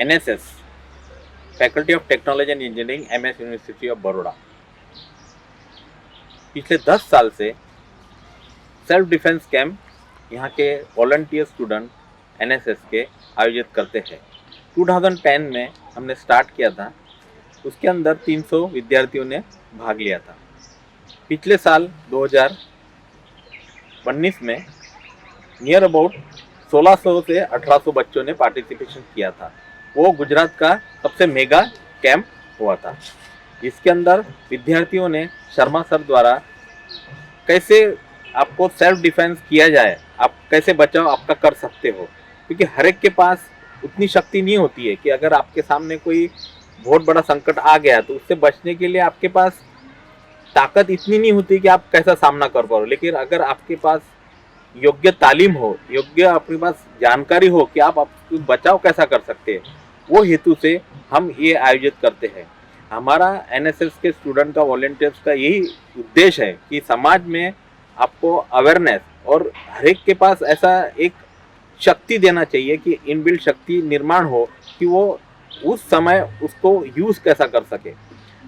NSS, faculty of technology and engineering, MS university of Baroda, पिछले 10 साल से सेल्फ डिफेंस कैंप यहाँ के वॉलंटियर स्टूडेंट NSS के आयोजित करते हैं। 2010 में हमने स्टार्ट किया था, उसके अंदर 300 विद्यार्थियों ने भाग लिया था। पिछले साल 2019 में नियर अबाउट 1600 से 1800 बच्चों ने पार्टिसिपेशन किया था। वो गुजरात का सबसे मेगा कैंप हुआ था। इसके अंदर विद्यार्थियों ने शर्मा सर द्वारा कैसे आपको सेल्फ डिफेंस किया जाए, आप कैसे बचाव आपका कर सकते हो, क्योंकि हर एक के पास उतनी शक्ति नहीं होती है कि अगर आपके सामने कोई बहुत बड़ा संकट आ गया तो उससे बचने के लिए आपके पास ताकत इतनी नहीं होती कि आप कैसा सामना कर पाओ। लेकिन अगर आपके पास योग्य तालीम हो, योग्य आपके पास जानकारी हो कि आप बचाव कैसा कर सकते हैं, वो हेतु से हम ये आयोजित करते हैं। हमारा NSS के स्टूडेंट का, वॉलंटियर्स का यही उद्देश्य है कि समाज में आपको अवेयरनेस और हर एक के पास ऐसा एक शक्ति देना चाहिए कि इनबिल्ट शक्ति निर्माण हो कि वो उस समय उसको यूज़ कैसा कर सके।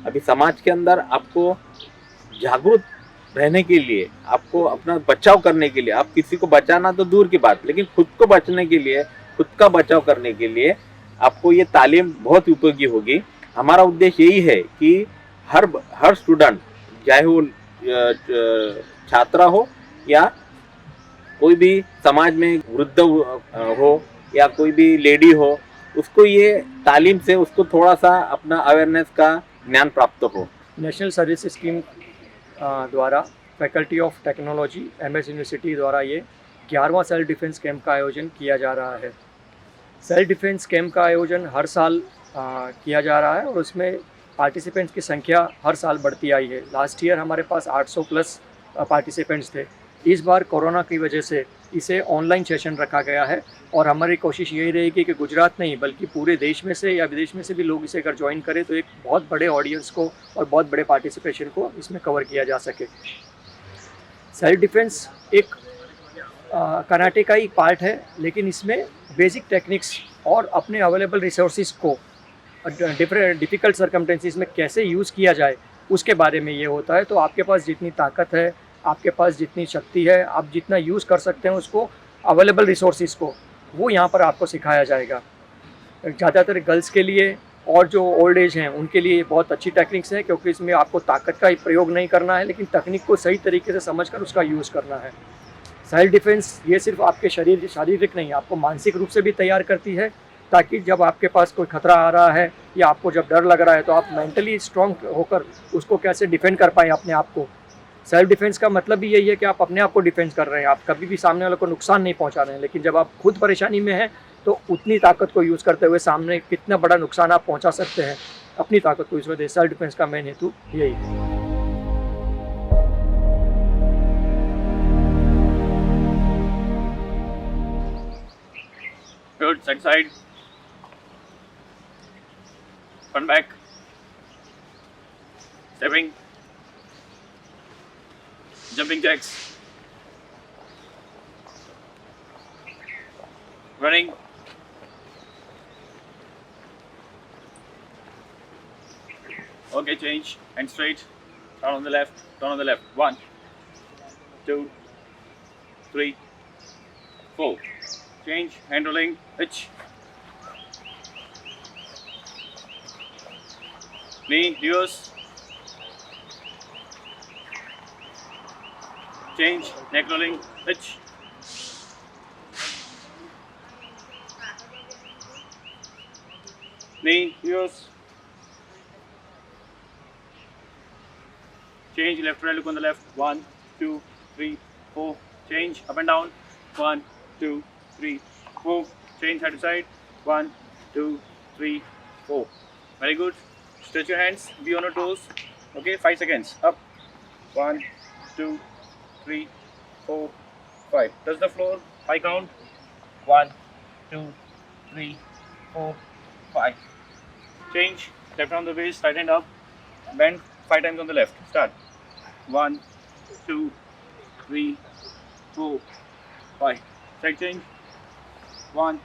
अभी समाज के अंदर आपको जागरूक रहने के लिए, आपको अपना बचाव करने के लिए, आप किसी को बचाना तो दूर की बात, लेकिन खुद को बचने के लिए, खुद का बचाव करने के लिए आपको ये तालीम बहुत उपयोगी होगी। हमारा उद्देश्य यही है कि हर स्टूडेंट, चाहे वो छात्रा हो या कोई भी समाज में वृद्ध हो या कोई भी लेडी हो, उसको ये तालीम से उसको थोड़ा सा अपना अवेयरनेस का ज्ञान प्राप्त हो। नेशनल सर्विस स्कीम द्वारा faculty of technology MS university द्वारा ये 11वां सेल्फ डिफेंस कैंप का आयोजन किया जा रहा है। सेल्फ डिफेंस कैंप का आयोजन हर साल किया जा रहा है और उसमें पार्टिसिपेंट्स की संख्या हर साल बढ़ती आई है। लास्ट ईयर हमारे पास 800 प्लस पार्टिसिपेंट्स थे। इस बार कोरोना की वजह से इसे ऑनलाइन सेशन रखा गया है और हमारी कोशिश यही रहेगी कि गुजरात नहीं बल्कि पूरे देश में से या विदेश में से भी लोग इसे अगर ज्वाइन करें तो एक बहुत बड़े ऑडियंस को और बहुत बड़े पार्टिसिपेशन को इसमें कवर किया जा सके। सेल्फ डिफेंस एक कराटे का ही पार्ट है, लेकिन इसमें बेसिक टेक्निक्स और अपने अवेलेबल रिसोर्सेज को डिफ़िकल्ट सर्कमटेंसेस में कैसे यूज़ किया जाए उसके बारे में ये होता है। तो आपके पास जितनी ताकत है, आपके पास जितनी शक्ति है, आप जितना यूज़ कर सकते हैं उसको, अवेलेबल रिसोर्सेज को, वो यहाँ पर आपको सिखाया जाएगा। ज़्यादातर गर्ल्स के लिए और जो ओल्ड एज हैं उनके लिए बहुत अच्छी टेक्निक्स हैं, क्योंकि इसमें आपको ताकत का प्रयोग नहीं करना है, लेकिन तकनीक को सही तरीके से समझकर उसका यूज़ करना है। सेल्फ डिफेंस ये सिर्फ आपके शारीरिक नहीं, आपको मानसिक रूप से भी तैयार करती है, ताकि जब आपके पास कोई खतरा आ रहा है या आपको जब डर लग रहा है तो आप मेंटली स्ट्रॉन्ग होकर उसको कैसे डिफेंड कर पाएँ अपने आप को। सेल्फ डिफेंस का मतलब भी यही है कि आप अपने आप को डिफेंस कर रहे हैं, आप कभी भी सामने वाले को नुकसान नहीं पहुंचा रहे हैं। लेकिन जब आप खुद परेशानी में हैं तो उतनी ताकत को यूज़ करते हुए सामने कितना बड़ा नुकसान आप पहुंचा सकते हैं अपनी ताकत को, इस वजह से सेल्फ डिफेंस का मेन हेतु यही है। Good, set side, front back, stepping, jumping jacks, running, okay, change, and straight, turn on the left, 1, 2, 3, 4, change, hand rolling, hitch, knee, reverse, change, neck rolling, hitch, knee, reverse, change, left right, look on the left, 1, 2, 3, 4, change, up and down, 1, 2, 3, 4, change side to side, 1, 2, 3, 4. Very good. Stretch your hands, be on your toes. Okay, 5 seconds. Up, 1, 2, 3, 4, 5. Touch the floor. 5 count. 1, 2, 3, 4, 5. Change. Left on the waist. Right hand up. Bend 5 times on the left. Start. 1, 2, 3, 4, 5. Side change. 1,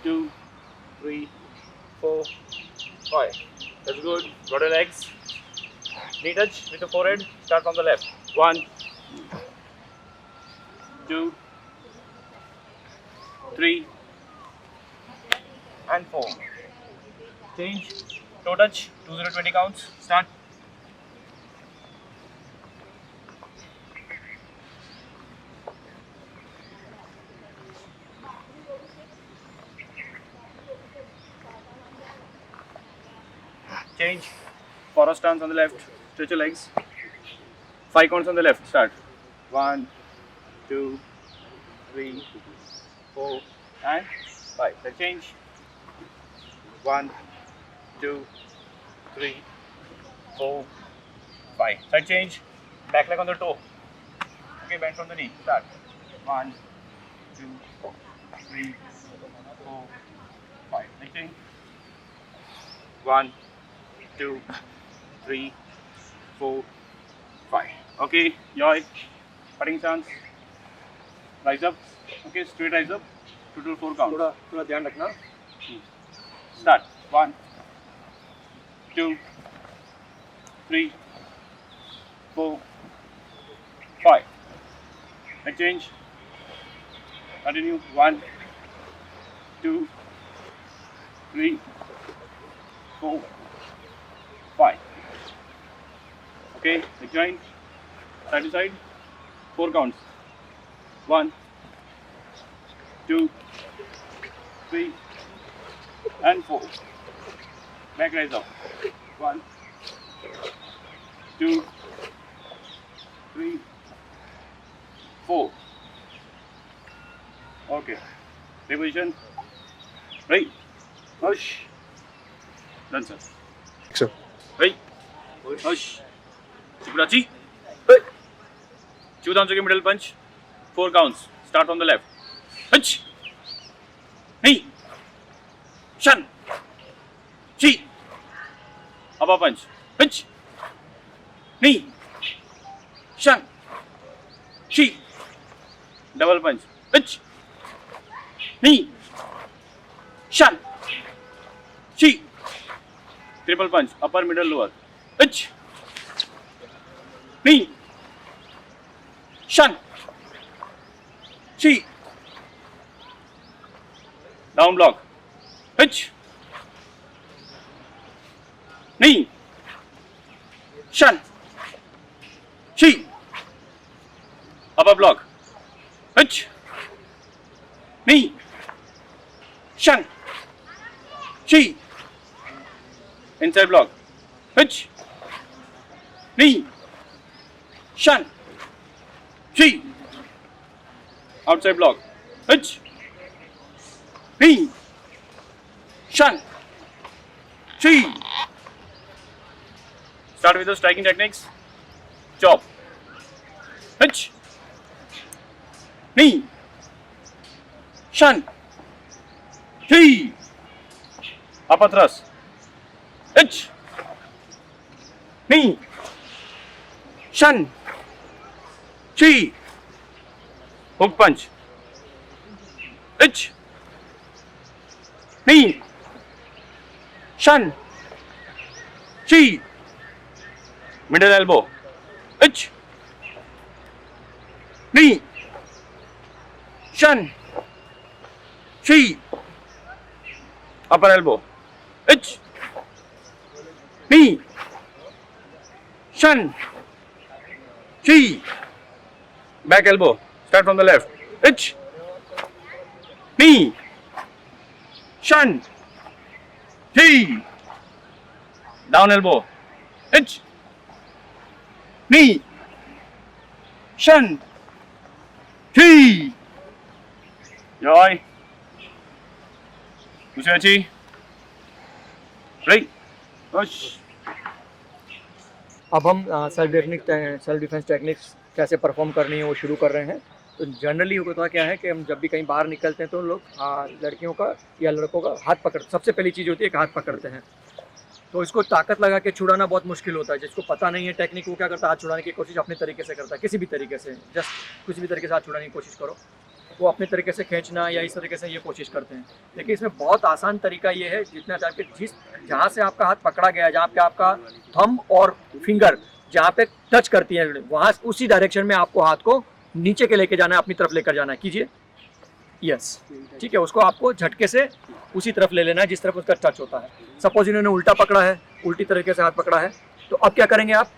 2, 3, 4, 5. That's good. Got your legs. Knee touch with the forehead. Start from the left. 1, 2, 3, and 4. Change. Toe touch. 20-20 counts. Start. Change. Forward stance on the left. Stretch your legs. 5 counts on the left. Start. 1, 2, 3, 4, and 5. Then change. 1, 2, 3, 4, 5. Side change. Back leg on the toe. Okay, bend from the knee. Start. 1, 2, 3, 4, 5. Side change. 1, 2, 3, 4, 5. Okay, yoy. Putting stance. Rise up. Okay, straight rise up. Total 4 counts. थोड़ा ध्यान रखना. Start. 1, 2, 3, 4, 5. Next change. Continue. 1, 2, 3, 4, 5. Okay, next joint. Side to side. 4 counts. 1, 2, 3, and 4. Back rise up. 1, 2, 3, 4. Okay. Reposition. Right. Push. Done, sir. Sure. Right. Push. Chipurachi. Chew down to middle punch. 4 counts. Start on the left. Punch. Knee. Shan. Chi. Upper punch. Punch. Knee. Shan. Chi. Double punch. Punch. Knee. Shan. Chi. Triple punch. Upper, middle, lower. Punch. Knee. Shan. Chi. Down block. Pitch. Knee. Shan. Chi. Upper block. Pitch. Knee. Shan. Chi. Inside block. Pitch. Knee. Shan. Chi. Outside block. Pitch. Knee. Shan. Chi. Start with the striking techniques. Chop. Pitch. Knee. Shan. Chi. Upper thrust. Pitch. Knee. Shan. Chi. Hook punch. Pitch. Knee. Shan. Chi. Middle elbow. Pitch. Knee. Shan. Chi. Upper elbow. Pitch. Knee. Shan. Chi. Back elbow. Start from the left. Pitch. Knee. Shan. Chi. Down elbow. Pitch. Knee. Shan. Chi. Rồi. दूसरी अच्छी. Right. Push. अब हम self defence techniques कैसे perform करनी है वो शुरू कर रहे हैं. तो जनरली होता क्या है कि हम जब भी कहीं बाहर निकलते हैं तो लोग लड़कियों का या लड़कों का हाथ पकड़, सबसे पहली चीज़ होती है कि हाथ पकड़ते हैं। तो इसको ताकत लगा के छुड़ाना बहुत मुश्किल होता है। जिसको पता नहीं है टेक्निक, वो क्या करता है, हाथ छुड़ाने की कोशिश अपने तरीके से करता है, किसी भी तरीके से, जस्ट किसी भी तरीके से हाथ छुड़ाने की कोशिश करो, वो अपने तरीके से खींचना या इस तरीके से ये कोशिश करते हैं। लेकिन इसमें बहुत आसान तरीका ये है, जितना टाइम पे जहाँ से आपका हाथ पकड़ा गया है, जहाँ पे आपका थंब और फिंगर जहाँ पे टच करती है, वहाँ उसी डायरेक्शन में आपको हाथ को नीचे के लेके जाना है, अपनी तरफ लेकर जाना है। कीजिए, यस, ठीक है। उसको आपको झटके से उसी तरफ ले लेना है जिस तरफ उसका टच होता है। सपोज इन्होंने उल्टा पकड़ा है, उल्टी तरीके से हाथ पकड़ा है, तो अब क्या करेंगे आप,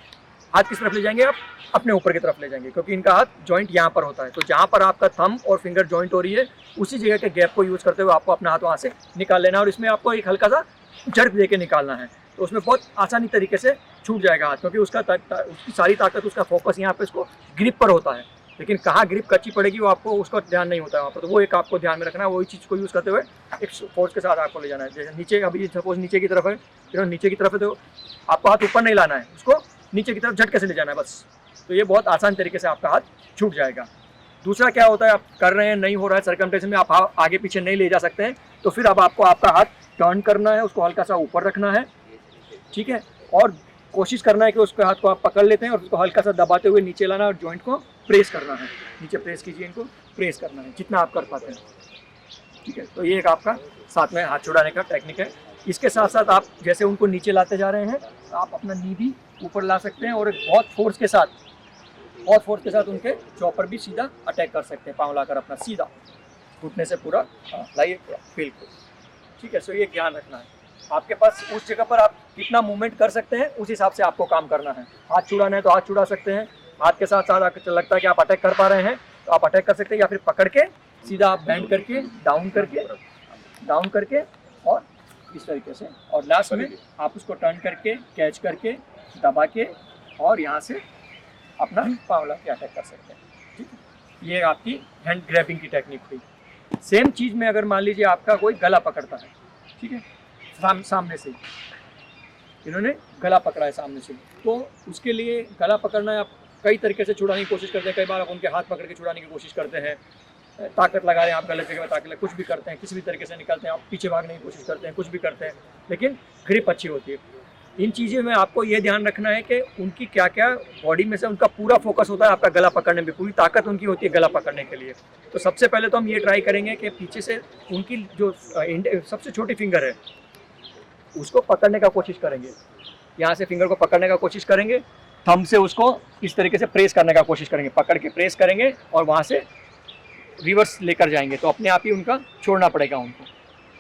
हाथ किस तरफ ले जाएंगे, आप अपने ऊपर की तरफ ले जाएंगे, क्योंकि इनका हाथ जॉइंट यहाँ पर होता है। तो जहाँ पर आपका थंब और फिंगर जॉइंट हो रही है, उसी जगह के गैप को यूज़ करते हुए आपको अपना हाथ वहाँ से निकाल लेना है, और इसमें आपको एक हल्का सा झटक दे के निकालना है। तो उसमें बहुत आसानी तरीके से छूट जाएगा हाथ, क्योंकि उसकी सारी ताकत, उसका फोकस यहाँ पे इसको ग्रिप पर होता है। लेकिन कहाँ ग्रिप कच्ची पड़ेगी वो आपको, उसका ध्यान नहीं होता है वहाँ पर। तो वो एक आपको ध्यान में रखना है, वही चीज़ को यूज़ करते हुए एक फोर्स के साथ आपको ले जाना है। जैसे नीचे, अभी सपोज नीचे की तरफ है, फिर नीचे की तरफ है, तो आपको हाथ ऊपर नहीं लाना है, उसको नीचे की तरफ झटके से ले जाना है बस। तो ये बहुत आसान तरीके से आपका हाथ छूट जाएगा। दूसरा क्या होता है, आप कर रहे हैं, नहीं हो रहा है, सर्कमटेंशन में आप आगे पीछे नहीं ले जा सकते हैं, तो फिर अब आपको आपका हाथ टर्न करना है, उसको हल्का सा ऊपर रखना है, ठीक है, और कोशिश करना है कि उसके हाथ को आप पकड़ लेते हैं और उसको हल्का सा दबाते हुए नीचे लाना और जॉइंट को प्रेस करना है। नीचे प्रेस कीजिए, इनको प्रेस करना है जितना आप कर पाते हैं, ठीक है। तो ये एक आपका साथ में हाथ छुड़ाने का टेक्निक है। इसके साथ साथ आप जैसे उनको नीचे लाते जा रहे हैं, तो आप अपना नी भी ऊपर ला सकते हैं और बहुत फोर्स के साथ उनके चॉपर भी सीधा अटैक कर सकते हैं, पाँव लाकर अपना सीधा घुटने से पूरा लाइए, बिल्कुल, ठीक है। सो ये ध्यान रखना है, आपके पास उस जगह पर आप कितना मूवमेंट कर सकते हैं उस हिसाब से आपको काम करना है। हाथ छुड़ाना है तो हाथ छुड़ा सकते हैं, हाथ के साथ साथ आपको लगता है कि आप अटैक कर पा रहे हैं तो आप अटैक कर सकते हैं, या फिर पकड़ के सीधा आप बैंड करके डाउन करके और इस तरीके से, और लास्ट में आप उसको टर्न करके कैच करके दबा के और यहाँ से अपना पाँव ला के अटैक कर सकते हैं, ठीक है। ये आपकी हैंड ग्रैबिंग की टेक्निक हुई। सेम चीज़ में अगर मान लीजिए आपका कोई गला पकड़ता है, ठीक है, सामने से इन्होंने गला पकड़ा है सामने से, तो उसके लिए गला पकड़ना है, आप कई तरीके से छुड़ाने की कोशिश करते हैं। कई बार आप उनके हाथ पकड़ के छुड़ाने की कोशिश करते हैं, ताकत लगा रहे हैं आप गलत जगह में, ताकत कुछ भी करते हैं, किसी भी तरीके से निकलते हैं, आप पीछे भागने की कोशिश करते हैं, कुछ भी करते हैं, लेकिन ग्रिप अच्छी होती है। इन चीज़ों में आपको ये ध्यान रखना है कि उनकी क्या क्या बॉडी में से उनका पूरा फोकस होता है आपका गला पकड़ने में, पूरी ताकत उनकी होती है गला पकड़ने के लिए। तो सबसे पहले तो हम ये ट्राई करेंगे कि पीछे से उनकी जो सबसे छोटी फिंगर है उसको पकड़ने का कोशिश करेंगे, यहाँ से फिंगर को पकड़ने का कोशिश करेंगे, थंब से उसको इस तरीके से प्रेस करने का कोशिश करेंगे, पकड़ के प्रेस करेंगे और वहाँ से रिवर्स लेकर जाएंगे, तो अपने आप ही उनका छोड़ना पड़ेगा उनको,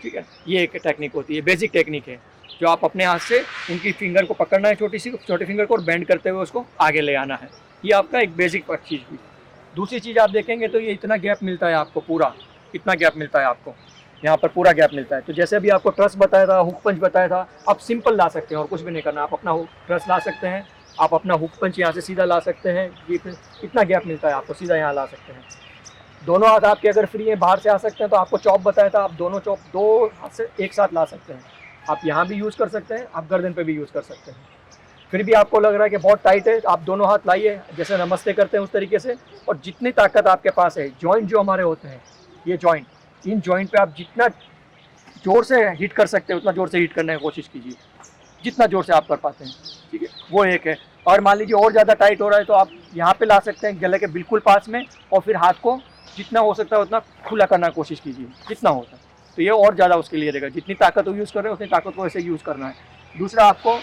ठीक है। ये एक टेक्निक होती है, बेसिक टेक्निक है, जो आप अपने हाथ से उनकी फिंगर को पकड़ना है, छोटी फिंगर को, और बेंड करते हुए उसको आगे ले आना है। ये आपका एक बेसिक चीज़ हुई। दूसरी चीज़ आप देखेंगे तो ये इतना गैप मिलता है आपको, पूरा इतना गैप मिलता है आपको, यहाँ पर पूरा गैप मिलता है। तो जैसे अभी आपको ट्रस बताया था, हुक पंच बताया था, आप सिंपल ला सकते हैं और कुछ भी नहीं करना, आप अपना ट्रस ला सकते हैं, आप अपना हुक पंच यहाँ से सीधा ला सकते हैं, ये इतना गैप मिलता है आपको, सीधा यहाँ ला सकते हैं। दोनों हाथ आपके अगर फ्री है, बाहर से आ सकते हैं, तो आपको चॉप बताया था, आप दोनों चॉप दो हाथ से एक साथ ला सकते हैं। आप यहाँ भी यूज़ कर सकते हैं, आप गर्दन पे भी यूज़ कर सकते हैं। फिर भी आपको लग रहा है कि बहुत टाइट है, आप दोनों हाथ लाइए, जैसे नमस्ते करते हैं उस तरीके से, और जितनी ताकत आपके पास है, जॉइंट जो हमारे होते हैं, ये जॉइंट, इन जॉइंट पे आप जितना जोर से हिट कर सकते हैं उतना जोर से हिट करने की कोशिश कीजिए, जितना जोर से आप कर पाते हैं, ठीक है। वो एक है। और मान लीजिए और ज़्यादा टाइट हो रहा है तो आप यहाँ पे ला सकते हैं गले के बिल्कुल पास में, और फिर हाथ को जितना हो सकता है उतना खुला करने की कोशिश कीजिए, जितना होता है। तो ये और ज़्यादा उसके लिए रहेगा, जितनी ताकत वो यूज़ कर रहे हैं उतनी ताकत को ऐसे यूज़ करना है। दूसरा, आपको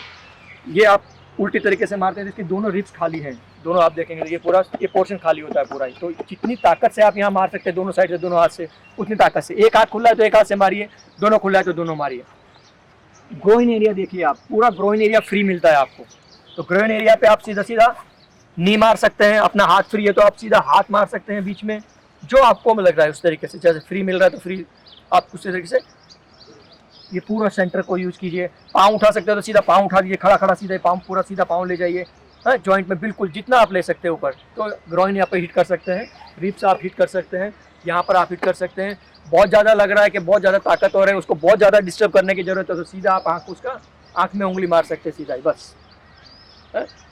ये आप उल्टी तरीके से मारते हैं, जिसकी दोनों रिब्स खाली हैं, दोनों आप देखेंगे ये पूरा ये पोर्शन खाली होता है पूरा ही। तो जितनी ताकत से आप यहाँ मार सकते हैं दोनों साइड से, दोनों हाथ से, उतनी ताकत से। एक हाथ खुला है तो एक हाथ से मारिए, दोनों खुला है तो दोनों मारिए। ग्रोइन एरिया देखिए आप, पूरा ग्रोइन एरिया फ्री मिलता है आपको, तो ग्रोइन एरिया पे आप सीधा सीधा नी मार सकते हैं। अपना हाथ फ्री है तो आप सीधा हाथ मार सकते हैं बीच में, जो आपको लग रहा है उस तरीके से। जैसे फ्री मिल रहा है तो फ्री आप उस तरीके से ये पूरा सेंटर को यूज़ कीजिए। पाँव उठा सकते हो तो सीधा पाँव उठा दीजिए, खड़ा खड़ा सीधा पाँव, पूरा सीधा पाँव ले जाइए, हाँ, जॉइंट में बिल्कुल जितना आप ले सकते हैं ऊपर। तो ग्रोइन यहाँ पर हिट कर सकते हैं, रिब्स आप हिट कर सकते हैं, यहाँ पर आप हिट कर सकते हैं। बहुत ज़्यादा लग रहा है कि बहुत ज़्यादा ताकत हो रहा है, उसको बहुत ज़्यादा डिस्टर्ब करने की ज़रूरत है, तो सीधा आप आँख में उंगली मार सकते हैं, सीधा ही बस।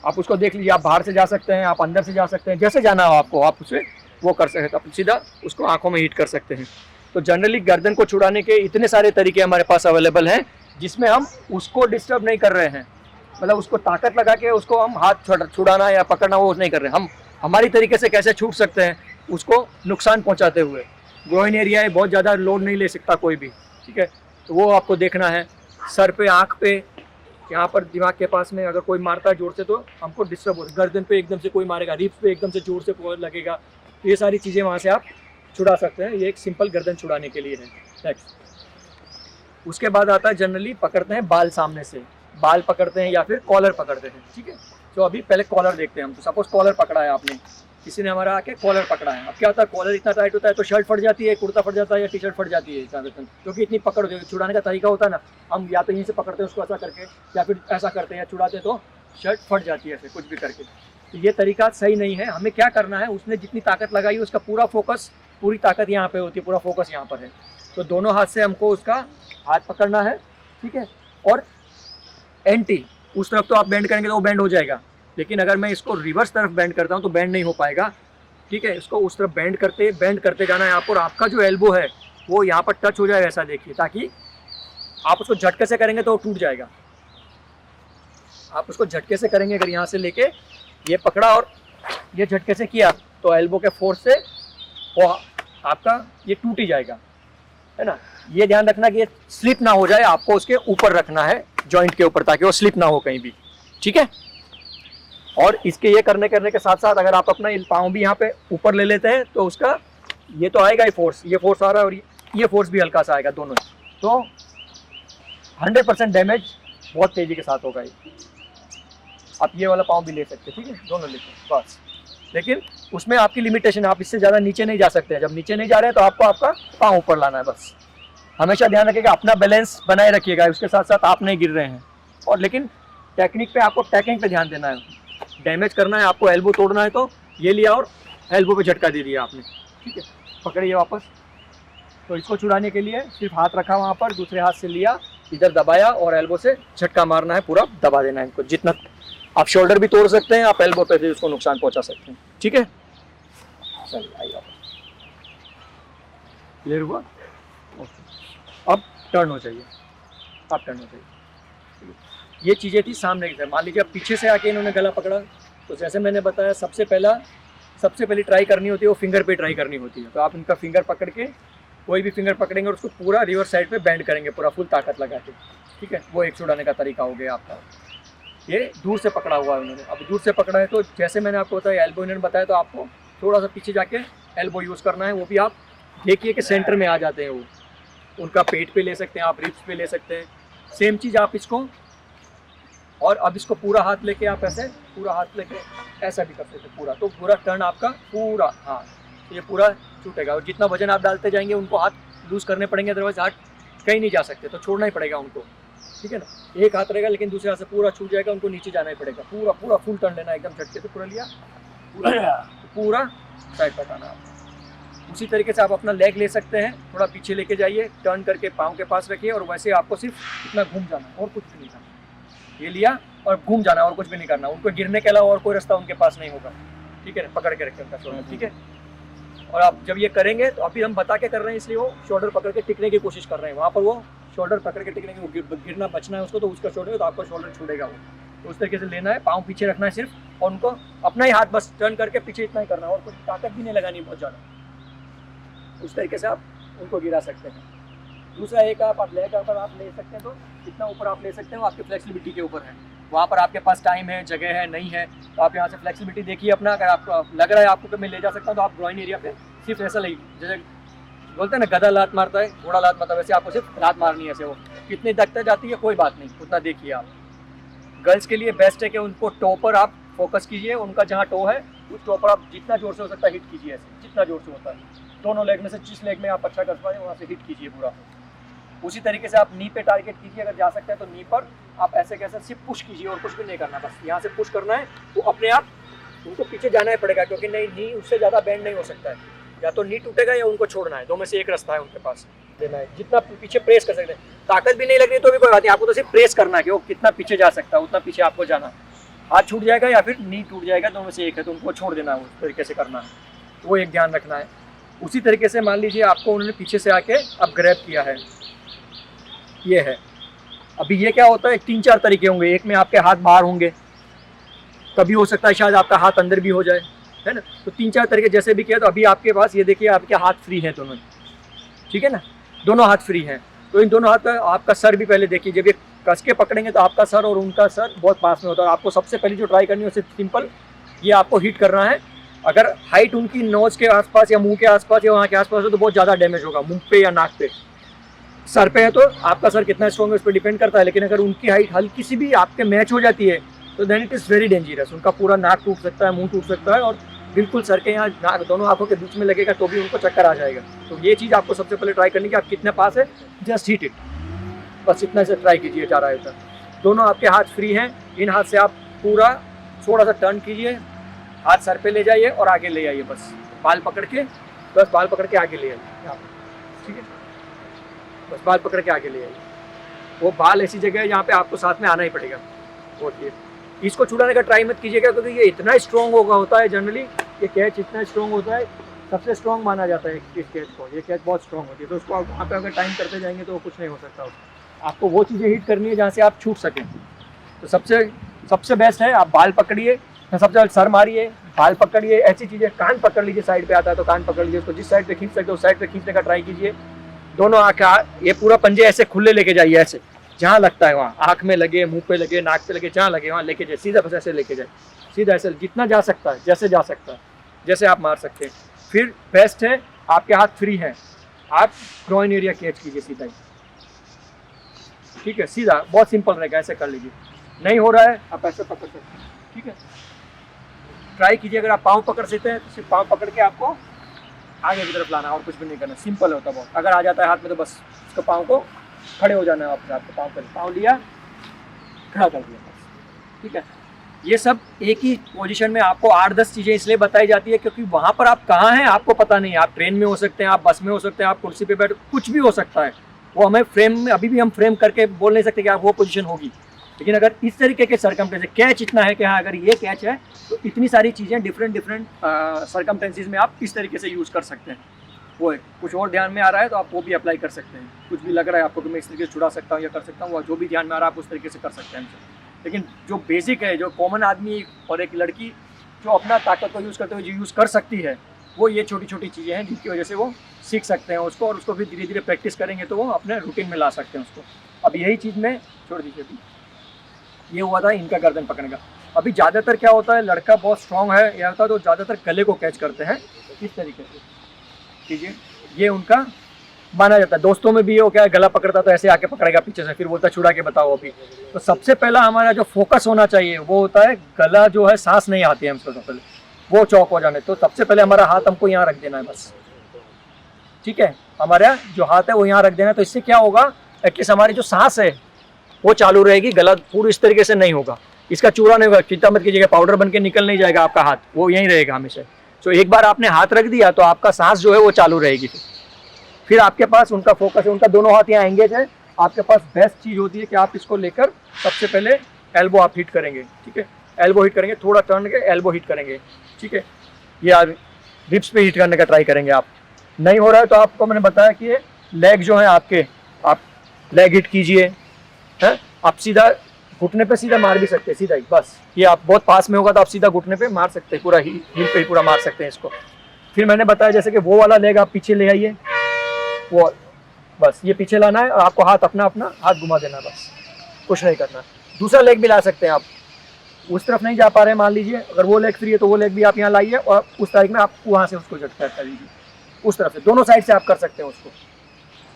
आप उसको देख लीजिए, आप बाहर से जा सकते हैं, आप अंदर से जा सकते हैं, जैसे जाना हो आपको, आप उसे वो कर सकते हैं, तो सीधा उसको आंखों में हिट कर सकते हैं। तो जनरली गर्दन को छुड़ाने के इतने सारे तरीके हमारे पास अवेलेबल हैं, जिसमें हम उसको डिस्टर्ब नहीं कर रहे हैं, मतलब उसको ताकत लगा के उसको हम हाथ छुड़ाना या पकड़ना वो नहीं कर रहे हैं। हम हमारी तरीके से कैसे छूट सकते हैं उसको नुकसान पहुंचाते हुए। ग्रोइन एरिया है, बहुत ज़्यादा लोड नहीं ले सकता कोई भी, ठीक है, तो वो आपको देखना है। सर पे, आँख पे, यहाँ पर दिमाग के पास में अगर कोई मारता है जोर से तो हमको डिस्टर्ब हो, गर्दन पे एकदम से कोई मारेगा, रिब्स पे एकदम से जोर से कोई लगेगा, तो ये सारी चीज़ें वहाँ से आप छुड़ा सकते हैं। ये एक सिंपल गर्दन छुड़ाने के लिए है। नेक्स्ट, उसके बाद आता है जनरली पकड़ते हैं बाल सामने से, बाल पकड़ते हैं या फिर कॉलर पकड़ते हैं, ठीक है। तो अभी पहले कॉलर देखते हैं हम। तो सपोज कॉलर पकड़ा है आपने, किसी ने हमारा आके कॉलर पकड़ा है, अब क्या होता है, कॉलर इतना टाइट होता है तो शर्ट फट जाती है, कुर्ता फट जाता है या टी शर्ट फट जाती है ज़्यादातर, क्योंकि इतनी पकड़ होती है। छुड़ाने का तरीका होता है ना, हम या तो यहीं से पकड़ते हैं उसको ऐसा करके, या फिर ऐसा करते हैं या छुड़ाते तो शर्ट फट जाती है, ऐसे कुछ भी करके। तो ये तरीका सही नहीं है। हमें क्या करना है, उसने जितनी ताकत लगाई उसका पूरा फोकस, पूरी ताकत यहाँ पे होती है, पूरा फोकस यहाँ पर है। तो दोनों हाथ से हमको उसका हाथ पकड़ना है, ठीक है। और एंटी उस तरफ तो आप बेंड करेंगे तो वो बेंड हो जाएगा, लेकिन अगर मैं इसको रिवर्स तरफ बेंड करता हूँ तो बेंड नहीं हो पाएगा, ठीक है। इसको उस तरफ बेंड करते जाना है आपको, और आपका जो एल्बो है वो यहाँ पर टच हो जाए ऐसा देखिए, ताकि आप उसको झटके से करेंगे तो वो टूट जाएगा। आप उसको झटके से करेंगे, अगर यहाँ से लेके ये पकड़ा और ये झटके से किया तो एल्बो के फोर्स से वो आपका ये टूट ही जाएगा, है ना। ये ध्यान रखना कि ये स्लिप ना हो जाए, आपको उसके ऊपर रखना है, जॉइंट के ऊपर, ताकि वो स्लिप ना हो कहीं भी, ठीक है। और इसके ये करने के साथ साथ अगर आप अपना पाँव भी यहाँ पे ऊपर ले लेते हैं तो उसका ये तो आएगा ही फोर्स, ये फोर्स आ रहा है और ये फोर्स भी हल्का सा आएगा, दोनों। तो 100% डैमेज बहुत तेज़ी के साथ होगा। आप ये वाला पाँव भी ले सकते हैं, ठीक है, दोनों लेते हैं बस। लेकिन उसमें आपकी लिमिटेशन है, आप इससे ज़्यादा नीचे नहीं जा सकते हैं। जब नीचे नहीं जा रहे हैं तो आपको आपका पाँव ऊपर लाना है बस। हमेशा ध्यान रखिएगा, अपना बैलेंस बनाए रखिएगा, उसके साथ साथ आप नहीं गिर रहे हैं। और लेकिन टेक्निक पे, आपको टेक्निक पे ध्यान देना है। डैमेज करना है आपको, एल्बो तोड़ना है तो ये लिया और एल्बो पे झटका दे दिया आपने, ठीक है, पकड़िए वापस। तो इसको छुड़ाने के लिए सिर्फ हाथ रखा वहाँ पर, दूसरे हाथ से लिया, इधर दबाया और एल्बो से झटका मारना है, पूरा दबा देना है इनको। जितना आप शोल्डर भी तोड़ सकते हैं, आप एल्बो पे भी उसको नुकसान पहुँचा सकते हैं, ठीक है। चलिए आइए वापस, क्लियर हुआ। अब टर्न हो जाइए, आप टर्न हो जाइए। ये चीज़ें थी सामने की तरफ। मान लीजिए अब पीछे से आके इन्होंने गला पकड़ा, तो जैसे मैंने बताया सबसे पहली ट्राई करनी होती है वो फिंगर पे ट्राई करनी होती है। तो आप इनका फिंगर पकड़ के, कोई भी फिंगर पकड़ेंगे और उसको पूरा रिवर्स साइड पे बेंड करेंगे, पूरा फुल ताकत लगा के, ठीक है। वो एक छुड़ाने का तरीका हो गया आपका। ये दूर से पकड़ा हुआ है उन्होंने, अब दूर से पकड़ा है तो जैसे मैंने आपको बताया एल्बो इन्होंने बताया, तो आपको थोड़ा सा पीछे जाके एल्बो यूज़ करना है। वो भी आप देखिए कि सेंटर में आ जाते हैं वो, उनका पेट पे ले सकते हैं आप, रिब्स पे ले सकते हैं, सेम चीज़ आप इसको। और अब इसको पूरा हाथ लेके आप ऐसे, पूरा हाथ लेके ऐसा भी कर सकते हैं पूरा, तो पूरा टर्न आपका पूरा, हाँ ये पूरा छूटेगा। और जितना वजन आप डालते जाएंगे उनको हाथ लूज़ करने पड़ेंगे, अदरवाइज हाथ कहीं नहीं जा सकते, तो छोड़ना ही पड़ेगा उनको, ठीक है ना। एक हाथ रहेगा लेकिन दूसरे हाथ से पूरा छूट जाएगा, उनको नीचे जाना ही पड़ेगा, पूरा फुल टर्न लेना, एकदम झटके से पूरा लिया, पूरा साइड पटाना आपको। उसी तरीके से आप अपना लेग ले सकते हैं, थोड़ा पीछे लेके जाइए, टर्न करके पाँव के पास रखिए, और वैसे आपको सिर्फ इतना घूम जाना और कुछ भी नहीं करना। ये लिया और घूम जाना और कुछ भी नहीं करना। उनको गिरने के अलावा और कोई रास्ता उनके पास नहीं होगा, ठीक है, पकड़ के रखें उनका शोल्डर, ठीक है। और आप जब ये करेंगे तो अभी हम बता के कर रहे हैं, इसलिए वो शोल्डर पकड़ के टिकने की कोशिश कर रहे हैं। वहाँ पर वो शोल्डर पकड़ के टिकने की, गिरना बचना है उसको, तो उसका शोल्डर, तो आपका शोल्डर छूटेगा वो। तो उस तरीके से लेना है, पाँव पीछे रखना है सिर्फ, और उनको अपना ही हाथ बस टर्न करके पीछे इतना ही करना है, और कुछ ताकत भी नहीं लगानी बहुत ज़्यादा। उस तरीके से आप उनको गिरा सकते हैं। दूसरा एक आप लेग अगर आप ले सकते हैं तो जितना ऊपर आप ले सकते हैं वो आपकी फ्लेक्सिबिलिटी के ऊपर है। वहाँ पर आपके पास टाइम है, जगह है, नहीं है, तो आप यहाँ से फ्लेक्सिबिलिटी देखिए अपना। अगर आपको लग रहा है आपको कि मैं ले जा सकता हूँ, तो आप ग्रोइन एरिया पे सिर्फ ऐसा लगी, जैसे बोलते हैं ना गधा लात मारता है, घोड़ा लात मारता है, वैसे आपको सिर्फ लात मारनी है ऐसे। वो कितनी तक जाती है कोई बात नहीं, उतना देखिए आप। गर्ल्स के लिए बेस्ट है कि उनको टो पर आप फोकस कीजिए, उनका जहाँ टो है उस टो पर आप जितना जोर से हो सकता है हिट कीजिए, ऐसे जितना जोर से होता है। दोनों लेग में से जिस लेग में आप अच्छा कर पाए वहाँ से हिट कीजिए पूरा। उसी तरीके से आप नी पे टारगेट कीजिए, अगर जा सकते हैं तो नी पर आप ऐसे कैसे सिर्फ पुश कीजिए और कुछ भी नहीं करना, बस यहाँ से पुश करना है। तो अपने आप उनको पीछे जाना ही पड़ेगा, क्योंकि नहीं नी उससे ज़्यादा बेंड नहीं हो सकता है, या तो नी टूटेगा या उनको छोड़ना है, दो में से एक रास्ता है उनके पास देना है। जितना पीछे प्रेस कर सकते हैं, ताकत भी नहीं लग रही तो भी कोई बात नहीं, आपको तो सिर्फ प्रेस करना है कि वो कितना पीछे जा सकता है, उतना पीछे आपको जाना। हाथ छूट जाएगा या फिर नी टूट जाएगा, दो में से एक है, तो उनको छोड़ देना है, उस तरीके से करना है। वो एक ध्यान रखना है। उसी तरीके से मान लीजिए आपको उन्होंने पीछे से आके अब ग्रैब किया है, ये है। अभी ये क्या होता है, 3-4 तरीके होंगे। एक में आपके हाथ बाहर होंगे, कभी हो सकता है शायद आपका हाथ अंदर भी हो जाए, है ना। तो 3-4 तरीके जैसे भी किया। तो अभी आपके पास ये देखिए आपके हाथ फ्री हैं दोनों, ठीक है ना, दोनों हाथ फ्री हैं। तो इन दोनों हाथ का आपका सर भी पहले देखिए, जब ये कस के पकड़ेंगे तो आपका सर और उनका सर बहुत पास में होता है। आपको सबसे पहले जो ट्राई करनी है सिर्फ सिंपल ये आपको हिट करना है। अगर हाइट उनकी नोज के आसपास या मुंह के आसपास या वहाँ के आसपास हो तो बहुत ज़्यादा डैमेज होगा, मुंह पे या नाक पे। सर पे है तो आपका सर कितना स्ट्रॉन्ग है उस पर डिपेंड करता है। लेकिन अगर उनकी हाइट हल्की सी भी आपके मैच हो जाती है तो then it is very dangerous. उनका पूरा नाक टूट सकता है, मुंह टूट सकता है, और बिल्कुल सर के यहाँ नाक दोनों आंखों के बीच में लगेगा तो भी उनको चक्कर आ जाएगा। तो ये चीज़ आपको सबसे पहले ट्राई करनी है कि आप कितने पास है, जस्ट हिट इट, बस इतना से ट्राई कीजिए। 4 आए तक दोनों आपके हाथ फ्री हैं। इन हाथ से आप पूरा थोड़ा सा टर्न कीजिए, हाथ सर पे ले जाइए और आगे ले आइए, बस बाल पकड़ के, बस बाल पकड़ के आगे ले आइए, ठीक है, बस बाल पकड़ के आगे ले आइए। वो बाल ऐसी जगह है जहाँ पे आपको साथ में आना ही पड़ेगा। और इसको छुड़ाने का ट्राई मत कीजिएगा क्योंकि ये इतना स्ट्रॉन्ग होता है। जनरली ये कैच इतना स्ट्रॉन्ग होता है, सबसे स्ट्रॉन्ग माना जाता है इस कैच को। ये कैच बहुत स्ट्रॉन्ग होती है, तो उसको आप वहाँ पे अगर टाइम करते जाएंगे तो कुछ नहीं हो सकता उसको। आपको वो चीज़ें हिट करनी है जहाँ से आप छूट सकें। तो सबसे बेस्ट है आप बाल पकड़िए, सबसे पहले सर मारिए, बाल पकड़िए, ऐसी चीज़ें। कान पकड़ लीजिए, साइड पे आता है तो कान पकड़ लीजिए, उसको जिस साइड पे खींच सकते हो उस साइड पे खींचने का ट्राई कीजिए। दोनों आँख, ये पूरा पंजे ऐसे खुले लेके जाइए, ऐसे जहाँ लगता है वहाँ, आँख में लगे, मुंह पे लगे, नाक पे लगे, जहाँ लगे वहाँ लेके जाए, सीधा बस ऐसे लेके जाए, सीधा ऐसे जितना जा सकता है, जैसे जा सकता है, जैसे आप मार सकते हैं। फिर बेस्ट है आपके हाथ फ्री हैं, आप ग्रोइन एरिया कैच कीजिए सीधा ही, ठीक है, सीधा, बहुत सिंपल रहेगा, ऐसे कर लीजिए। नहीं हो रहा है आप ऐसे पकड़ सकते हैं, ठीक है, ट्राई कीजिए। अगर आप पाँव पकड़ सकते हैं तो सिर्फ पाँव पकड़ के आपको आगे की तरफ लाना, और कुछ भी नहीं करना, सिंपल होता बहुत। अगर आ जाता है हाथ में तो बस उसको पाँव को खड़े हो जाना है, आपको पाँव लिया, खड़ा कर दिया, बस, ठीक है। ये सब एक ही पोजीशन में आपको 8-10 चीज़ें इसलिए बताई जाती है क्योंकि वहाँ पर आप कहाँ हैं आपको पता नहीं है। आप ट्रेन में हो सकते हैं, आप बस में हो सकते हैं, आप कुर्सी पे बैठ, कुछ भी हो सकता है। वो हमें फ्रेम में, अभी भी हम फ्रेम करके बोल नहीं सकते कि आप वो पोजीशन होगी। लेकिन अगर इस तरीके के सरकमटेंसेस, कैच इतना है कि हाँ अगर ये कैच है तो इतनी सारी चीज़ें डिफरेंट सरकमटेंसेस में आप इस तरीके से यूज़ कर सकते हैं। वो है, कुछ और ध्यान में आ रहा है तो आप वो भी अप्लाई कर सकते हैं। कुछ भी लग रहा है आपको कि मैं इस तरीके से छुड़ा सकता हूँ या कर सकता हूँ, जो भी ध्यान में आ रहा है आप उस तरीके से कर सकते हैं। लेकिन जो बेसिक है, जो कॉमन आदमी और एक लड़की जो अपना ताकत को यूज़ करते हुए जो यूज़ कर सकती है, वो ये छोटी छोटी चीज़ें हैं जिनकी वजह से वो सीख सकते हैं उसको, और उसको फिर धीरे धीरे प्रैक्टिस करेंगे तो वो अपने रूटीन में ला सकते हैं उसको। अब यही चीज़ में छोड़ दीजिए, अभी ये हुआ था इनका गर्दन पकड़ने का। अभी ज़्यादातर क्या होता है, लड़का बहुत स्ट्रॉन्ग है या होता है तो ज़्यादातर गले को कैच करते हैं इस तरीके से, कीजिए, ये उनका माना जाता है। दोस्तों में भी वो क्या है, गला पकड़ता तो ऐसे आके पकड़ेगा पीछे से, फिर बोलता छुड़ा के बताओ अभी। तो सबसे पहला हमारा जो फोकस होना चाहिए वो होता है गला जो है, सांस नहीं आती है हमसे, तो पहले वो चौक हो जाने। तो सबसे पहले हमारा हाथ हमको यहाँ रख देना है बस, ठीक है, हमारा जो हाथ है वो यहाँ रख देना है। तो इससे क्या होगा, एटलीस्ट हमारी जो सांस है वो चालू रहेगी, गला पूरी इस तरीके से नहीं होगा, इसका चूड़ा नहीं होगा। चिंता मत कीजिएगा, पाउडर बन के निकल नहीं जाएगा आपका हाथ, वो यहीं रहेगा हमेशा। तो एक बार आपने हाथ रख दिया तो आपका सांस जो है वो चालू रहेगी। फिर आपके पास उनका फोकस है, उनका दोनों हाथ यहाँ एंगेज है। आपके पास बेस्ट चीज़ होती है कि आप इसको लेकर सबसे पहले एल्बो आप हिट करेंगे, ठीक है, एल्बो हिट करेंगे, थोड़ा टर्न के एल्बो हिट करेंगे, ठीक है। ये रिब्स पे हिट करने का ट्राई करेंगे आप। नहीं हो रहा है तो आपको मैंने बताया कि ये लेग जो है आपके, आप लेग हिट कीजिए, है, आप सीधा घुटने पे सीधा मार भी सकते हैं, सीधा ही, बस ये आप बहुत पास में होगा तो आप सीधा घुटने पे मार सकते हैं, पूरा हील पे ही पूरा मार सकते हैं इसको। फिर मैंने बताया जैसे कि वो वाला लेग आप पीछे ले आइए, वो बस ये पीछे लाना है और आपको हाथ अपना हाथ घुमा देना है, बस कुछ नहीं करना। दूसरा लेग भी ला सकते हैं आप, उस तरफ नहीं जा पा रहे हैं मान लीजिए, अगर वो लेग फ्री है तो वो लेग भी आप यहाँ लाइए और उस तारीख में आप वहाँ से उसको झटका कर लीजिए, उस तरफ से, दोनों साइड से आप कर सकते हैं उसको,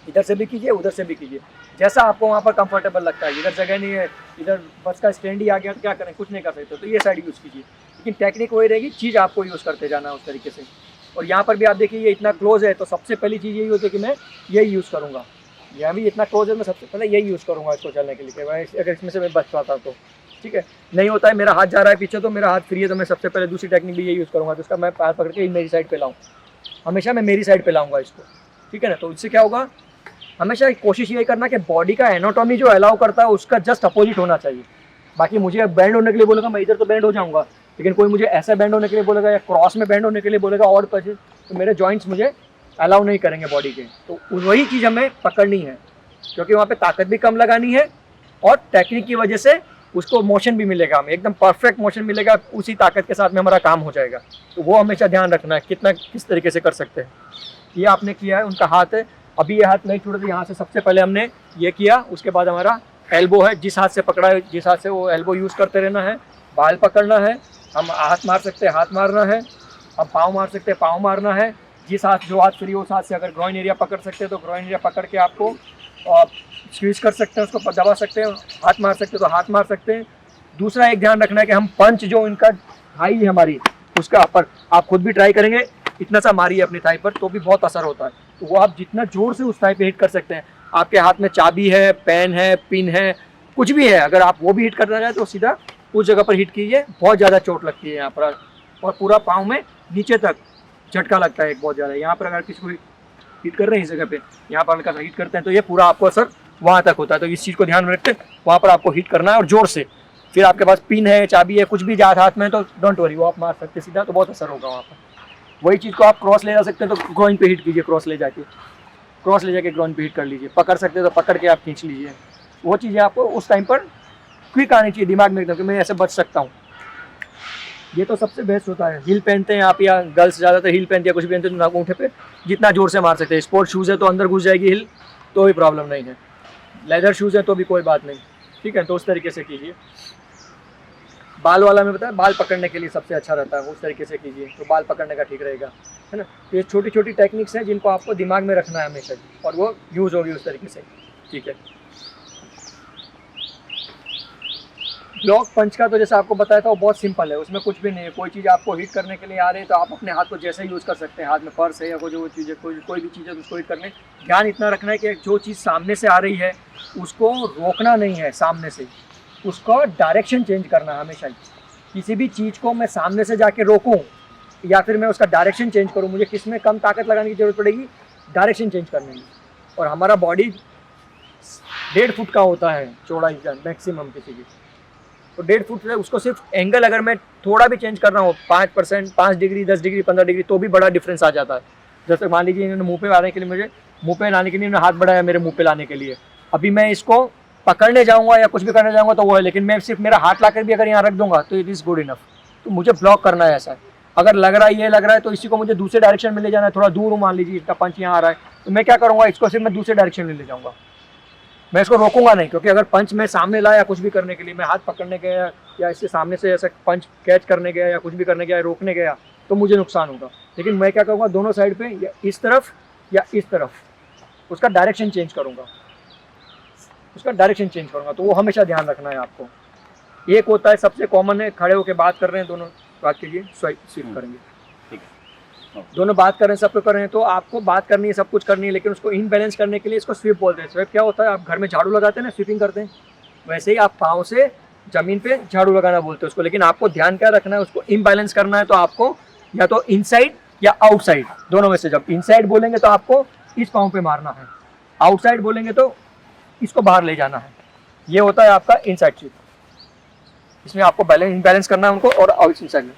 इधर से भी कीजिए उधर से भी कीजिए, जैसा आपको वहाँ पर कंफर्टेबल लगता है। इधर जगह नहीं है, इधर बस का स्टैंड ही आ गया तो क्या करें, कुछ नहीं कर सकते, तो ये साइड यूज़ कीजिए। लेकिन टेक्निक वही रहेगी, चीज़ आपको यूज़ करते जाना उस तरीके से। और यहाँ पर भी आप देखिए ये इतना क्लोज है तो सबसे पहली चीज़ यही होती है कि मैं यही यूज़ करूँगा। यहाँ भी इतना क्लोज है, मैं सबसे पहले यही यूज़ करूँगा इसको चलने के लिए, अगर इसमें से मैं बच पाता तो, ठीक है। नहीं होता है, मेरा हाथ जा रहा है पीछे तो मेरा हाथ फ्री है, तो मैं सबसे पहले दूसरी टेक्निक भी यही यूज़ करूँगा, तो इसका मैं पैर पकड़ के मेरी साइड पे लाऊँ, हमेशा मैं मेरी साइड पे लाऊंगा इसको, ठीक है ना। तो इससे क्या होगा, हमेशा कोशिश यही करना कि बॉडी का एनाटॉमी जो अलाउ करता है उसका जस्ट अपोजिट होना चाहिए। बाकी मुझे बेंड होने के लिए बोलेगा मैं इधर तो बेंड हो जाऊंगा, लेकिन कोई मुझे ऐसा बैंड होने के लिए बोलेगा या क्रॉस में बैंड होने के लिए बोलेगा और तो मेरे जॉइंट्स मुझे अलाउ नहीं करेंगे बॉडी के। तो वही चीज़ हमें पकड़नी है, क्योंकि वहाँ पे ताकत भी कम लगानी है और टेक्निक की वजह से उसको मोशन भी मिलेगा, हमें एकदम परफेक्ट मोशन मिलेगा, उसी ताकत के साथ में हमारा काम हो जाएगा। तो वो हमेशा ध्यान रखना है कितना किस तरीके से कर सकते हैं। ये आपने किया है, उनका हाथ है, अभी ये हाथ नहीं छूटा, यहाँ से सबसे पहले हमने ये किया, उसके बाद हमारा एल्बो है, जिस हाथ से पकड़ा है जिस हाथ से वो एल्बो यूज़ करते रहना है। बाल पकड़ना है, हम हाथ मार सकते हैं हाथ मारना है, हम पाँव मार सकते हैं पाँव मारना है। जिस हाथ जो हाथ फ्री हो उस हाथ से अगर ग्रोइन एरिया पकड़ सकते हैं तो ग्रोइन एरिया पकड़ के आपको स्क्वीज कर सकते हैं, उसको दबा सकते हैं। हाथ मार सकते हैं तो हाथ मार सकते हैं। दूसरा एक ध्यान रखना है कि हम पंच जो इनका थाई है हमारी, उसका अपर आप खुद भी ट्राई करेंगे, इतना सा मारिए अपनी थाई पर तो भी बहुत असर होता है। तो वो आप जितना जोर से उस थाई पे हिट कर सकते हैं। आपके हाथ में चाबी है, पेन है, पिन है, कुछ भी है, अगर आप वो भी हिट करना चाहें तो सीधा उस जगह पर हिट कीजिए। बहुत ज़्यादा चोट लगती है यहाँ पर और पूरा पाँव में नीचे तक झटका लगता है एक बहुत ज़्यादा। यहाँ पर अगर किसी को हिट कर रहे हैं इस जगह पे, यहाँ पर हल्का सा हिट करते हैं तो ये पूरा आपको असर वहाँ तक होता है। तो इस चीज़ को ध्यान में रखते वहाँ पर आपको हिट करना है और जोर से। फिर आपके पास पिन है, चाबी है, कुछ भी जात हाथ में तो डोंट वरी, वो आप मार सकते सीधा, तो बहुत असर होगा वहाँ पर। वही चीज़ को आप क्रॉस ले जा सकते हैं तो ग्रोइन पे हिट कीजिए, क्रॉस ले जाके ग्रोइन पे हिट कर लीजिए। पकड़ सकते हैं तो पकड़ के आप खींच लीजिए। वो चीज़ें आपको उस टाइम पर क्विक आनी चाहिए दिमाग में एकदम कि मैं ऐसे बच सकता हूँ। ये तो सबसे बेस्ट होता है। हील पहनते हैं आप या गर्ल्स ज़्यादातर हील पहनते हैं, कुछ भी पहनते हैं तो अंगूठे पे जितना जोर से मार सकते हैं। स्पोर्ट शूज़ है तो अंदर घुस जाएगी हिल, तो भी प्रॉब्लम नहीं है। लेदर शूज़ है तो भी कोई बात नहीं, ठीक है। तो उस तरीके से कीजिए। बाल वाला में बताया, बाल पकड़ने के लिए सबसे अच्छा रहता है, उस तरीके से कीजिए तो बाल पकड़ने का ठीक रहेगा, है ना। तो ये छोटी छोटी टेक्निक्स हैं जिनको आपको दिमाग में रखना है हमेशा और वो यूज़ होगी उस तरीके से, ठीक है। ब्लॉक पंच का तो जैसे आपको बताया था वो बहुत सिंपल है, उसमें कुछ भी नहीं है। कोई चीज़ आपको हिट करने के लिए आ रही है तो आप अपने हाथ को जैसे यूज़ कर सकते हैं। हाथ में पर्स है या कोई जो चीज़ है, कोई भी चीज़ है उसको हिट करने। ध्यान इतना रखना है कि जो चीज़ सामने से आ रही है उसको रोकना नहीं है, सामने से उसको डायरेक्शन चेंज करना है हमेशा ही। किसी भी चीज़ को मैं सामने से जाके रोकूँ या फिर मैं उसका डायरेक्शन चेंज करूँ, मुझे किस में कम ताकत लगाने की ज़रूरत पड़ेगी, डायरेक्शन चेंज करने में। और हमारा बॉडी 1.5 फुट का होता है चौड़ाई मैक्सिमम किसी की, तो 1.5 फुट है। उसको सिर्फ एंगल अगर मैं थोड़ा भी चेंज कर रहा हूँ 5%, 5 डिग्री, 10 डिग्री, 15 डिग्री, तो भी बड़ा डिफरेंस आ जाता है। जैसे मान लीजिए इन्होंने मुंह पे आने के लिए, मुझे मुंह पे लाने के लिए इन्होंने हाथ बढ़ाया मेरे मुंह पे लाने के लिए। अभी मैं इसको पकड़ने जाऊँगा या कुछ भी करने जाऊँगा तो वो है, लेकिन मैं सिर्फ मेरा हाथ ला कर भी अगर यहाँ रख दूंगा तो इट इज़ गुड इनफ। तो मुझे ब्लॉक करना है ऐसा। अगर लग रहा है ये लग रहा है तो इसी को मुझे दूसरे डायरेक्शन में ले जाना है, थोड़ा दूर हूँ, मान लीजिए इसका पंच यहाँ आ रहा है तो मैं क्या करूँगा, इसको सिर्फ मैं दूसरे डायरेक्शन में ले जाऊँगा, मैं इसको रोकूंगा नहीं। क्योंकि अगर पंच में सामने लाया कुछ भी करने के लिए, मैं हाथ पकड़ने गया या इससे सामने से ऐसा पंच कैच करने गया या कुछ भी करने गया, रोकने गया, तो मुझे नुकसान होगा। लेकिन मैं क्या करूँगा, दोनों साइड पे या इस तरफ या इस तरफ उसका डायरेक्शन चेंज करूँगा, तो वो हमेशा ध्यान रखना है आपको। एक होता है सबसे कॉमन है, खड़े होकर बात कर रहे हैं, दोनों बात कीजिए, स्वीप करेंगे, ठीक है। दोनों बात कर रहे हैं, सब कर रहे हैं, तो आपको बात करनी है, सब कुछ करनी है, लेकिन उसको इनबैलेंस करने के लिए इसको स्वीप बोलते हैं। स्वीप क्या होता है, आप घर में झाड़ू लगाते हैं ना, स्वीपिंग करते हैं, वैसे ही आप पाँव से ज़मीन पे झाड़ू लगाना बोलते हैं उसको। लेकिन आपको ध्यान क्या रखना है, उसको इनबैलेंस करना है तो आपको या तो इनसाइड या आउटसाइड, दोनों में से। जब इनसाइड बोलेंगे तो आपको इस पाँव पे मारना है, आउटसाइड बोलेंगे तो इसको बाहर ले जाना है। ये होता है आपका इनसाइड स्वीप। इसमें आपको बैलेंस करना है उनको और आउट इनसाइड में,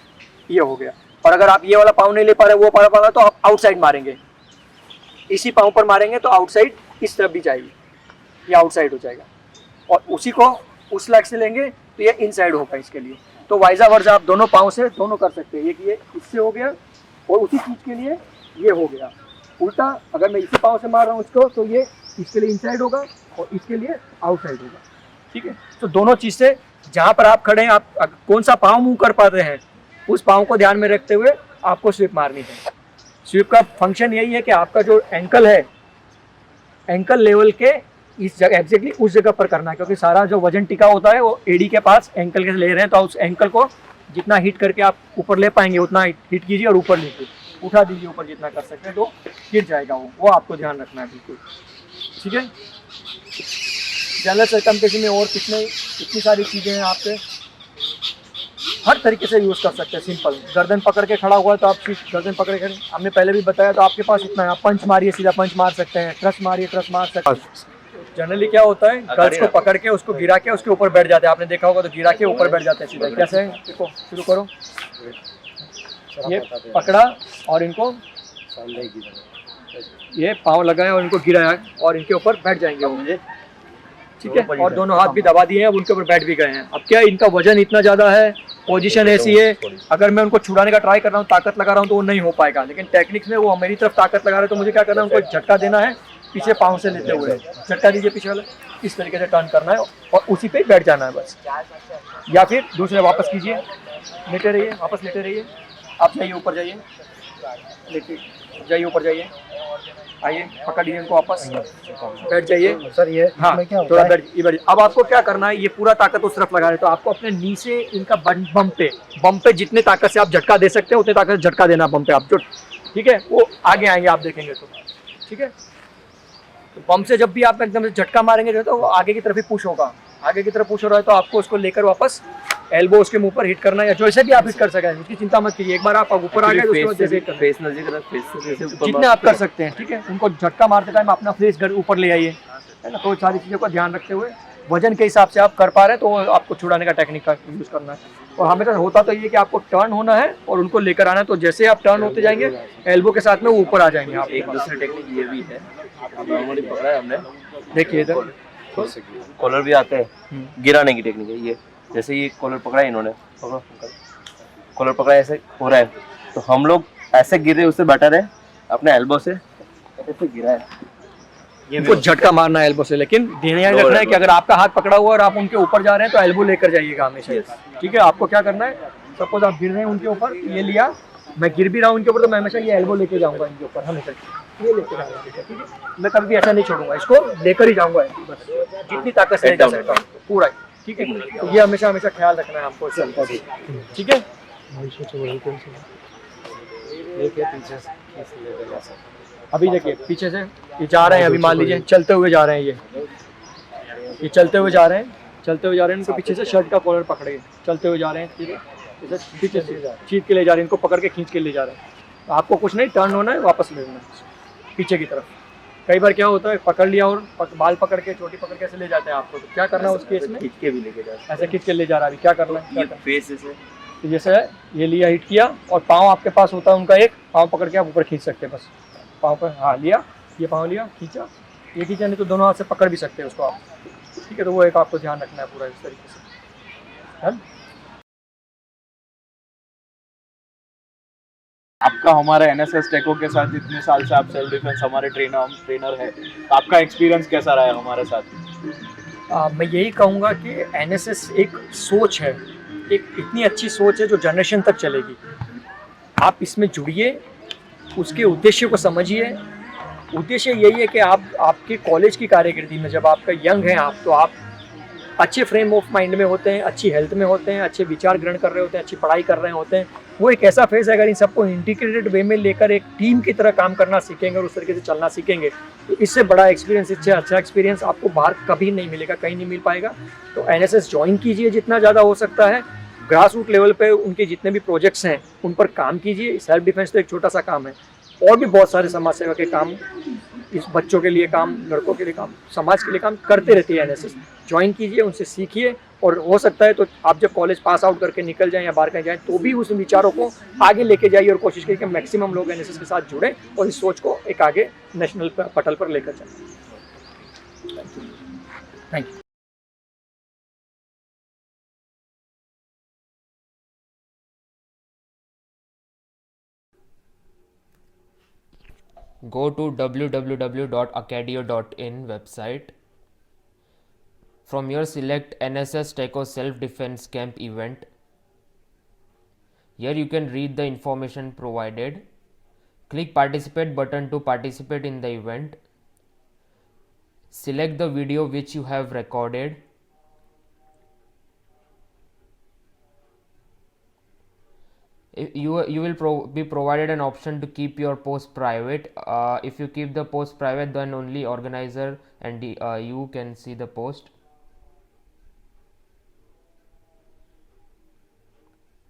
ये हो गया। और अगर आप ये वाला पाँव नहीं ले पा रहे, वो पा रहा तो आप आउटसाइड मारेंगे, इसी पाँव पर मारेंगे तो आउटसाइड इस तरफ भी जाएगी, ये आउटसाइड हो जाएगा। और उसी को उस लेग से लेंगे तो ये इनसाइड होगा इसके लिए। तो वाइजा वर्जा आप दोनों पाँव से दोनों कर सकते हैं। ये इससे हो गया और उसी चीज़ के लिए ये हो गया। उल्टा अगर मैं इसी पाँव से मार रहा हूँ इसको तो ये इसके लिए इनसाइड होगा और इसके लिए आउटसाइड होगा, ठीक है। तो दोनों चीज़ से जहाँ पर आप खड़े हैं, आप कौन सा पाँव मूव कर पाते हैं उस पाँव को ध्यान में रखते हुए आपको स्वीप मारनी है। स्वीप का फंक्शन यही है कि आपका जो एंकल है, एंकल लेवल के इस जगह एग्जैक्टली उस जगह पर करना है, क्योंकि सारा जो वजन टिका होता है वो एडी के पास एंकल के ले रहे हैं। तो उस एंकल को जितना हिट करके आप ऊपर ले पाएंगे उतना हिट कीजिए और ऊपर लीजिए, उठा दीजिए ऊपर जितना कर सकते हैं, तो गिर जाएगा वो आपको ध्यान रखना है बिल्कुल, ठीक है। जनरल सर्कमफरेंस में और कितनी सारी चीज़ें हैं, आपसे हर तरीके से यूज़ कर सकते हैं। सिंपल गर्दन पकड़ के खड़ा हुआ है तो आप सिर्फ गर्दन पकड़ के, हमने पहले भी बताया, तो आपके पास इतना है, आप पंच मारिए, सीधा पंच मार सकते हैं, ट्रस्ट मारिए, ट्रस्ट मार सकते हैं, जनरली क्या होता है, गर्ल्स को पकड़ के उसको गिरा के उसके ऊपर बैठ जाते हैं, आपने देखा होगा, तो गिरा के ऊपर बैठ जाते हैं सीधा। कैसे है, देखो शुरू करो, ये पकड़ा और इनको ये पाँव लगाया और इनको गिराया और इनके ऊपर बैठ जाएंगे वो, ठीक है। और दोनों हाथ भी दबा दिए हैं, अब उनके ऊपर बैठ भी गए हैं। अब क्या इनका वजन इतना ज़्यादा है, पोजीशन ऐसी है, अगर मैं उनको छुड़ाने का ट्राई कर रहा हूँ, ताकत लगा रहा हूँ, तो वो नहीं हो पाएगा। लेकिन टेक्निक्स में वो मेरी तरफ ताकत लगा रहे हैं, तो मुझे क्या करना है, उनको झटका देना है पीछे पाँव से लेते हुए, झटका दीजिए पीछे वाला, इस तरीके से टर्न करना है और उसी पे बैठ जाना है बस। या फिर दूसरे वापस कीजिए, लेटे रहिए, वापस लेटे रहिए, आप जाइए ऊपर, जाइए लेटे जाइए, ऊपर जाइए, आइए पकड़ लीजिए इनको वापस, बैठ जाइए सर। ये हाँ थोड़ा बैठ। अब आपको क्या करना है, ये पूरा ताकत उस तरफ लगा रहे, तो आपको अपने नी से इनका बम पे जितने ताकत से आप झटका दे सकते हैं उतने ताकत से झटका देना बम पे आप, जो ठीक है वो आगे आएंगे आप देखेंगे तो, ठीक है। तो बम से जब भी आप एकदम से झटका मारेंगे जो है, तो वो आगे की तरफ ही पुश होगा, आगे की तरफ पुश हो रहा है, तो आपको उसको लेकर वापस एल्बो उसके मुंह पर हिट करना है, या जैसे भी आप हिट कर सकें, उसकी चिंता मत कीजिए। एक बार आप ऊपर आ गए तो उसके बाद जैसे जितने आप कर सकते हैं, ठीक है। उनको झटका मारते टाइम अपना फेस ऊपर ले आइए, है ना। तो सारी चीज़ों का ध्यान रखते हुए वजन के हिसाब से आप कर पा रहे हैं, तो आपको छुड़ाने का टेक्निक का यूज़ करना है। और हमेशा होता तो ये कि आपको टर्न होना है और उनको लेकर आना है, तो जैसे आप टर्न होते जाएंगे एल्बो के साथ में वो ऊपर आ जाएंगे। आप एक दूसरी टेक्निक ये भी है, नॉर्मली पकड़ा है हमने, देखिए इधर कॉलर भी आते हैं, गिराने की टेक्निक है ये। जैसे ये कॉलर पकड़ा है इन्होंने, कॉलर पकड़ा ऐसे हो रहा है, तो हम लोग ऐसे गिर रहे, उससे बेटर है अपने एल्बो से ऐसे गिरा है, इनको झटका मारना है एल्बो से। लेकिन ध्यान रखना है कि अगर आपका हाथ पकड़ा हुआ है और आप उनके ऊपर जा रहे हैं, तो एल्बो लेकर जाइएगा हमेशा, ठीक है। आपको क्या करना है, सपोज आप गिर रहे हैं उनके ऊपर, ये लिया, मैं गिर भी रहा हूँ उनके ऊपर, तो मैं हमेशा ये एल्बो लेके जाऊंगा इनके ऊपर, हमेशा ये लेके जाऊंगा, ठीक है। मैं कभी भी ऐसा नहीं छोड़ूंगा, इसको लेकर ही जाऊंगा बस, जितनी ताकत से जा सकता हूँ पूरा, ठीक है। तो ये हमेशा हमेशा ख्याल रखना है आपको, ठीक है। अभी देखिए पीछे से ये जा रहे हैं, अभी मान लीजिए चलते हुए जा रहे हैं, ये चलते हुए जा रहे हैं, इनको पीछे से शर्ट का कॉलर पकड़े चलते हुए जा रहे हैं, ठीक है। पीछे से खींच के ले जा रहे हैं, इनको पकड़ के खींच के ले जा रहे हैं। तो आपको कुछ नहीं, टर्न होना है, वापस ले लेना है पीछे की तरफ। कई बार क्या होता है, पकड़ लिया और बाल पकड़ के, चोटी पकड़ के ऐसे ले जाते हैं आपको, तो क्या करना है उस केस में, खींच के भी लेके जाते हैं, ऐसे खींच के ले जा रहा है, अभी क्या करना है, फेस से तो जैसे है ये लिया, हिट किया, और पाँव आपके पास होता है उनका, एक पाँव पकड़ के आप ऊपर खींच सकते हैं बस, पाँव पर, हाँ लिया, ये पाँव लिया, खींचा, ये खींचा, नहीं तो दोनों हाथ से पकड़ भी सकते हैं उसको आप, ठीक है। तो वो एक आपको ध्यान रखना है पूरा इस तरीके से, है। आपका हमारे एनएसएस टेको के साथ इतने साल से आप सेल्फ डिफेंस हमारे ट्रेनर है, तो आपका एक्सपीरियंस कैसा रहा है हमारे साथ? मैं यही कहूँगा कि एनएसएस एक सोच है, एक इतनी अच्छी सोच है जो जनरेशन तक चलेगी। आप इसमें जुड़िए, उसके उद्देश्य को समझिए। उद्देश्य यही है कि आप आपके कॉलेज की कार्यकृति में, जब आपका यंग हैं आप, तो आप अच्छे फ्रेम ऑफ माइंड में होते हैं, अच्छी हेल्थ में होते हैं, अच्छे विचार ग्रहण कर रहे होते हैं, अच्छी पढ़ाई कर रहे होते हैं। वो एक ऐसा फेज है, अगर इन सबको इंटीग्रेटेड वे में लेकर एक टीम की तरह काम करना सीखेंगे और उस तरीके से चलना सीखेंगे, तो इससे बड़ा एक्सपीरियंस, इससे अच्छा एक्सपीरियंस आपको बाहर कभी नहीं मिलेगा, कहीं नहीं मिल पाएगा। तो एनएसएस ज्वाइन कीजिए जितना ज़्यादा हो सकता है, ग्रास रूट लेवल पे उनके जितने भी प्रोजेक्ट्स हैं उन पर काम कीजिए। सेल्फ डिफेंस तो एक छोटा सा काम है, और भी बहुत सारे समाज सेवा के काम, इस बच्चों के लिए काम, लड़कों के लिए काम, समाज के लिए काम करते रहती है एनएसएस। ज्वाइन कीजिए, उनसे सीखिए, और हो सकता है तो आप जब कॉलेज पास आउट करके निकल जाएं या बाहर कहीं जाएं, तो भी उस विचारों को आगे लेके जाइए और कोशिश करिए कि मैक्सिमम लोग एनएसएस के साथ जुड़ें और इस सोच को एक आगे नेशनल पटल पर लेकर जाएं। Thank you. Go to www.acadio.in website. From here select NSS TECO Self Defense Camp event. Here you can read the information provided. Click participate button to participate in the event. Select the video which you have recorded. You will be provided an option to keep your post private. If you keep the post private, then only organizer and you can see the post.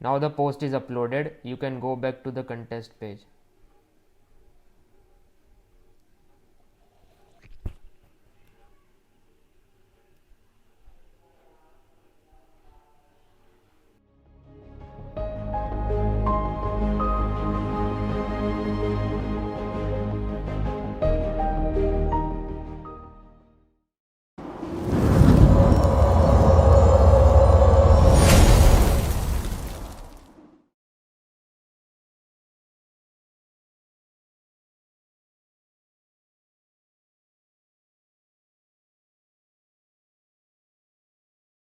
Now the post is uploaded. You can go back to the contest page.